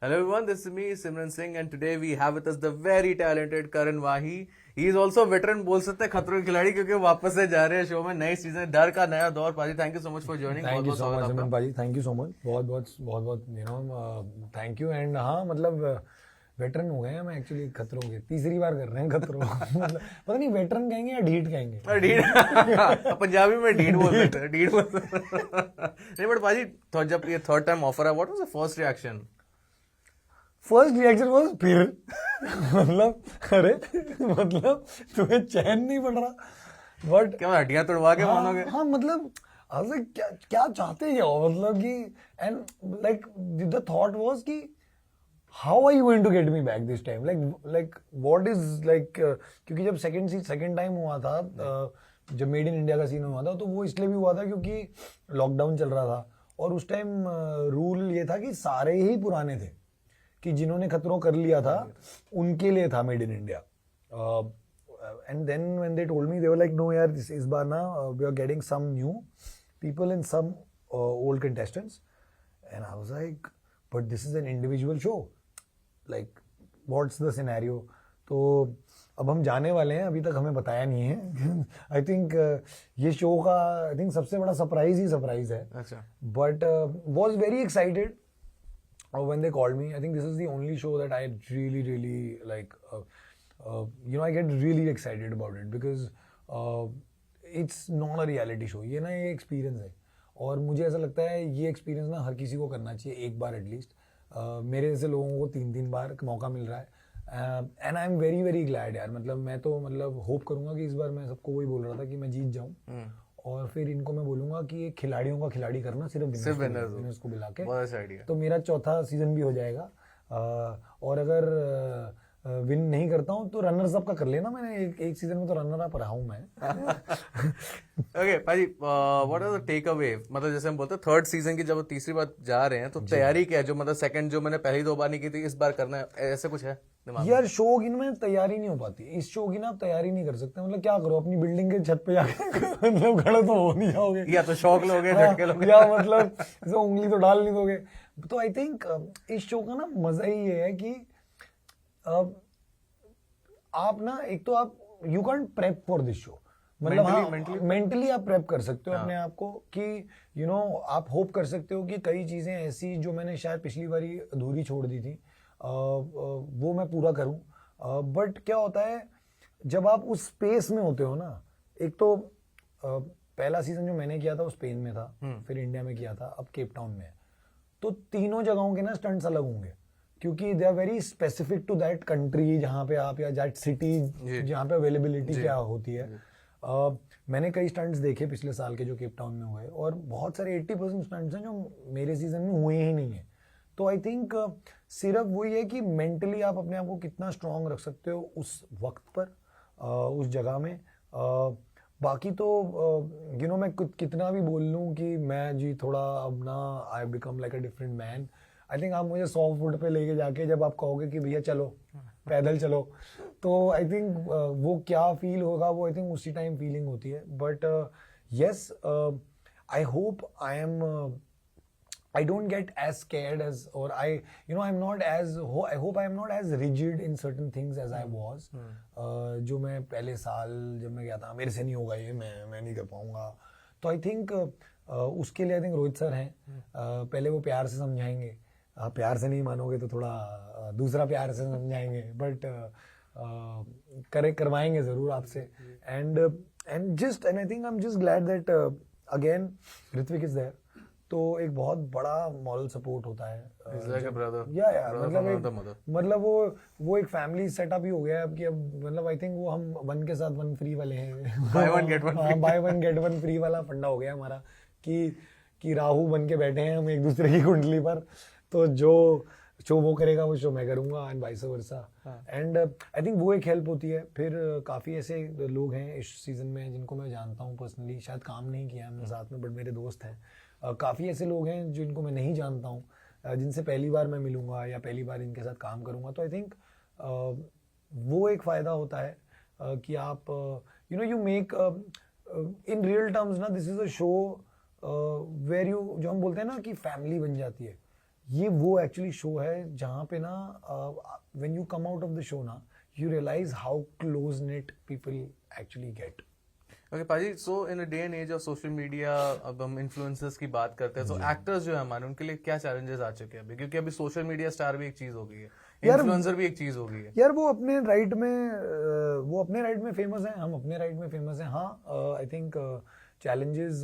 Hello everyone, this is me Simran Singh and today we have with us the very talented Karan Wahi. He is also veteran बोल सकते हैं खतरों के खिलाड़ी क्योंकि वापस से जा रहे हैं शो में नई सीजन डर का नया दौर पाजी thank you so much for joining thank you so much Simran भाजी थैंक यू सो मच बहुत थैंक यू एंड हाँ मतलब वेटरन हो गए हैं हम एक्चुअली खतरों के तीसरी बार कर रहे हैं खतरों मतलब पता नहीं वेटरन कहेंगे या ढीठ कहेंगे ढीठ पंजाबी में ढीठ बोल सकते हैं ढीठ बोल नहीं बट पाजी जब ये थर्ड टाइम ऑफर है what was the first reaction first reaction was फिर मतलब अरे मतलब तुम्हें चैन नहीं पड़ रहा बट क्या हड्डियां तोड़वा के मानोगे हाँ मतलब ऐसे क्या क्या चाहते हैं वो मतलब कि and like the thought was कि how are you going to get me back this time like what is like क्योंकि जब सेकंड टाइम हुआ था जब मेड इन इंडिया का सीन हुआ था तो वो इसलिए भी हुआ था क्योंकि लॉकडाउन चल रहा था और उस टाइम रूल ये था कि सारे ही पुराने थे कि जिन्होंने खतरों कर लिया था उनके लिए था made in India and then when they told me they were like no यार इस बार ना we are getting some new people in some old contestants and I was like but this is an individual show like what's the scenario तो अब हम जाने वाले हैं अभी तक हमें बताया नहीं है आई थिंक ये शो का आई थिंक सबसे बड़ा सरप्राइज है अच्छा but was very excited when they called me. I think this is the only show that I really like I get really excited about it because it's not a reality show. ये ना ये experience है और मुझे ऐसा लगता है ये एक्सपीरियंस ना हर किसी को करना चाहिए एक बार एटलीस्ट मेरे जैसे लोगों को 3 बार मौका मिल रहा है and I am very glad यार मतलब मैं तो मतलब होप करूंगा कि इस बार मैं सबको वही बोल रहा था कि मैं जीत जाऊं और फिर इनको मैं बोलूंगा कि ये खिलाड़ियों का खिलाड़ी करना सिर्फ विनर्स को बुला के तो मेरा चौथा सीजन भी हो जाएगा और अगर विन नहीं करता हूँ तो रनर्स अप का कर लेना मैंने एक सीजन में तो रनर अप रहा हूँ मैं ओके भाई what is the takeaway मतलब जैसे हम बोलते हैं थर्ड सीजन की जब तीसरी बार जा रहे हैं तो तैयारी क्या है जो मतलब सेकंड जो मैंने पहली 2 बार नहीं की थी इस बार करना है ऐसे कुछ है यार शो की में तैयारी नहीं हो पाती इस शो की ना आप तैयारी नहीं कर सकते मतलब क्या करो अपनी बिल्डिंग के छत पे जाके मतलब खड़े तो हो नहीं जाओगे या तो शौक लोगे झटके लोगे या मतलब ऐसे उंगली तो डाल नहीं दोगे तो आई थिंक इस शो का ना मजा ही ये है कि आप ना एक तो आप you can't prep for this show मतलब मेंटली आप प्रेप कर सकते हो अपने आप को कि आप होप कर सकते हो कि कई चीजें ऐसी जो मैंने शायद पिछली बारी अधूरी छोड़ दी थी वो मैं पूरा करूं बट क्या होता है जब आप उस स्पेस में होते हो ना एक तो पहला सीजन जो मैंने किया था वो स्पेन में था फिर इंडिया में किया था अब केप टाउन में तो तीनों जगहों के ना स्टंट्स अलग होंगे क्योंकि they are very specific to that country जहाँ पे आप या दैट सिटी जहाँ पे अवेलेबिलिटी क्या होती है मैंने कई स्टंट्स देखे पिछले साल के जो केप टाउन में हुए और बहुत सारे 80% स्टंट्स हैं जो मेरे सीजन में हुए ही नहीं है तो आई थिंक सिर्फ वही है कि मेंटली आप अपने आप को कितना स्ट्रांग रख सकते हो उस वक्त पर उस जगह में बाकी तो मैं कितना भी बोल लूँ कि मैं जी थोड़ा अब ना I become like a different man I think आप मुझे 100 फुट पे लेके जाके जब आप कहोगे कि भैया चलो पैदल चलो तो आई थिंक वो क्या फील होगा वो आई थिंक उसी टाइम फीलिंग होती है but yes I hope I am I don't get as scared as or I'm not as I hope I am not as rigid in certain things as I was जो मैं पहले साल जब मैं गया था मेरे से नहीं होगा ये मैं नहीं कर पाऊंगा तो आई थिंक उसके लिए आई थिंक रोहित सर हैं पहले वो प्यार से समझाएंगे आप प्यार से नहीं मानोगे तो थोड़ा दूसरा प्यार से समझाएंगे बट करेक्ट करवाएंगे जरूर आपसे and I think I am just glad that again Rithvik is there तो एक बहुत बड़ा मॉरल सपोर्ट होता है मतलब वो एक फैमिली सेटअप ही हो गया है अब कि अब मतलब आई थिंक वो हम 1 के साथ 1 फ्री वाले हैं by one get one free वाला फंडा हो गया हमारा कि राहु बन के बैठे हैं हम एक दूसरे की कुंडली पर तो जो शो वो करेगा वो शो मैं करूंगा and vice versa and I think वो एक हेल्प होती है फिर काफ़ी ऐसे लोग हैं इस सीजन में जिनको मैं जानता हूँ पर्सनली शायद काम नहीं किया हमने साथ में बट मेरे दोस्त हैं काफ़ी ऐसे लोग हैं जिनको मैं नहीं जानता हूँ जिनसे पहली बार मैं मिलूंगा या पहली बार इनके साथ काम करूंगा तो आई थिंक वो एक फ़ायदा होता है कि आप you make in real terms ना this is a show where you जो हम बोलते हैं ना कि फैमिली बन जाती है ये वो एक्चुअली शो है जहाँ पे ना when you come out of the show ना you realise how close net people actually get. Okay पाजी, so in a day and age of social media, अब हम इन्फ्लुएंसर्स की बात करते हैं, तो एक्टर्स जो है हमारे, उनके लिए क्या चैलेंजेस आ चुके हैं अभी? क्योंकि अभी सोशल मीडिया स्टार भी एक चीज हो गई है, इन्फ्लुएंसर भी एक चीज हो गई है. यार वो अपने राइट में फेमस हैं, हम अपने राइट में फेमस हैं. हाँ, I think challenges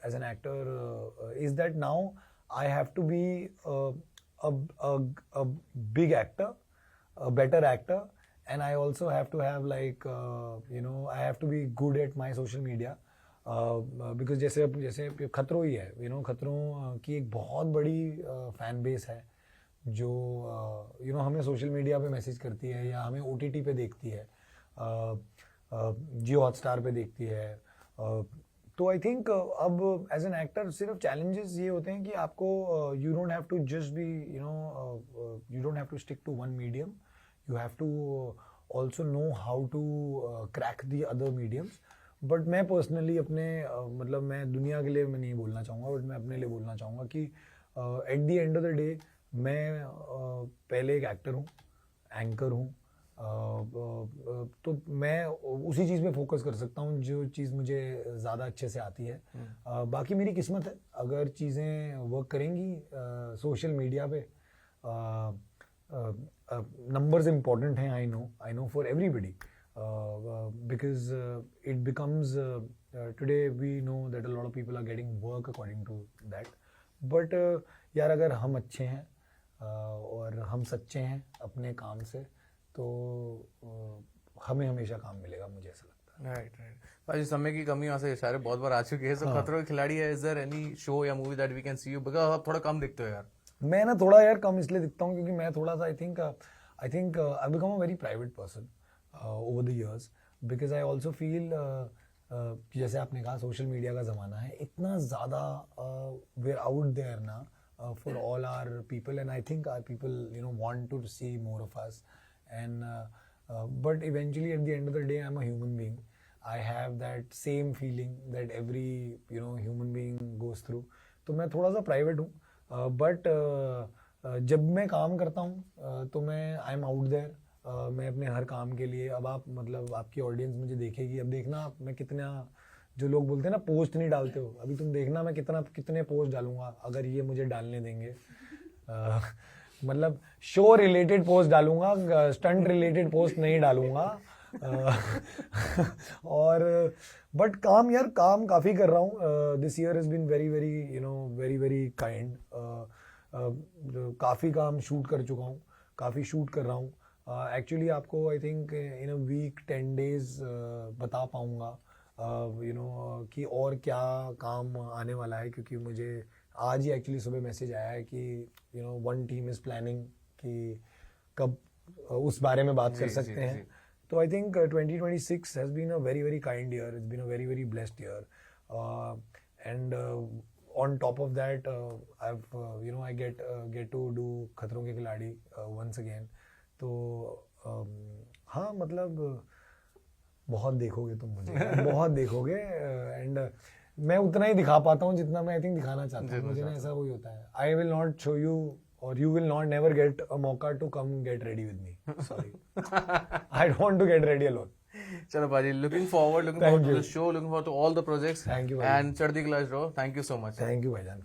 as an actor is that now I have to be a big actor, a better actor, and I also have to have like I have to be good at my social media because जैसे खतरों ही है, खतरों की एक बहुत बड़ी fan base है जो हमें सोशल मीडिया पे मैसेज करती है या हमें OTT पे देखती है, जियो हॉटस्टार पे देखती है. तो आई थिंक अब एज एन एक्टर सिर्फ चैलेंजेस ये होते हैं कि आपको you don't have to just be you don't have to stick to one medium, you have to also know how to crack the other mediums. But मैं personally अपने मतलब मैं दुनिया के लिए मैं नहीं बोलना चाहूँगा, बट मैं अपने लिए बोलना चाहूँगा कि at the end of the day मैं पहले एक एक्टर हूँ, एंकर हूँ, तो मैं उसी चीज़ पे फोकस कर सकता हूँ जो चीज़ मुझे ज़्यादा अच्छे से आती है. बाकी मेरी किस्मत है, अगर चीज़ें वर्क करेंगी सोशल मीडिया पे. नंबर्स इम्पॉर्टेंट हैं, I know for everybody, because it becomes today we know that a lot of people are getting work according to that. But यार अगर हम अच्छे हैं और हम सच्चे हैं अपने काम से तो हमें हमेशा काम मिलेगा, मुझे ऐसा लगता है. राइट. भाई समय की कमी वहाँ से इशारे बहुत बार आ चुकी है. सो खतरों के खिलाड़ी है, इज देयर एनी शो या movie that we can see you? Because आप थोड़ा कम दिखते हो यार. मैं ना थोड़ा यार कम इसलिए दिखता हूँ क्योंकि मैं थोड़ा सा आई think I become a very private person over the years, because I also feel जैसे आपने कहा सोशल मीडिया का ज़माना है, इतना ज़्यादा वी आर आउट देयर ना for all our people, and I think our people want to see more of us, and but eventually at the end of the day I'm a human being. I have that same feeling that every human being goes through. तो मैं थोड़ा सा private हूँ, but जब मैं काम करता हूँ तो मैं आई एम आउट देयर. मैं अपने हर काम के लिए, अब आप मतलब आपकी ऑडियंस मुझे देखेगी, अब देखना मैं कितना, जो लोग बोलते हैं ना पोस्ट नहीं डालते हो, अभी तुम देखना मैं कितने पोस्ट डालूंगा अगर ये मुझे डालने देंगे. मतलब शो रिलेटेड पोस्ट डालूंगा, स्टंट रिलेटेड पोस्ट नहीं डालूंगा. और बट काम काफ़ी कर रहा हूँ. This year has been very very very kind. काफ़ी काम शूट कर चुका हूँ, काफ़ी शूट कर रहा हूँ. एक्चुअली आपको I think in a week 10 days बता पाऊँगा कि और क्या काम आने वाला है, क्योंकि मुझे आज ही एक्चुअली सुबह मैसेज आया है कि वन टीम इज़ प्लानिंग कि कब उस बारे में बात कर सकते हैं. तो I think 2026 has been a very very kind year, it's been a very very blessed year, and on top of that I get to do Khatron ke खिलाड़ी वंस अगेन. तो हाँ मतलब बहुत देखोगे तुम मुझे, बहुत देखोगे, एंड मैं उतना ही दिखा पाता हूँ जितना मैं आई थिंक दिखाना चाहता हूँ. मुझे ना ऐसा वही होता है. I will not show you और you will not never get a मौका to come get ready with me. Sorry, I don't want to get ready alone. चलो भाजी, looking forward to the show, looking forward to all the projects. Thank you and चढ़ती क्लास रो. Thank you so much. Thank you भाईजान.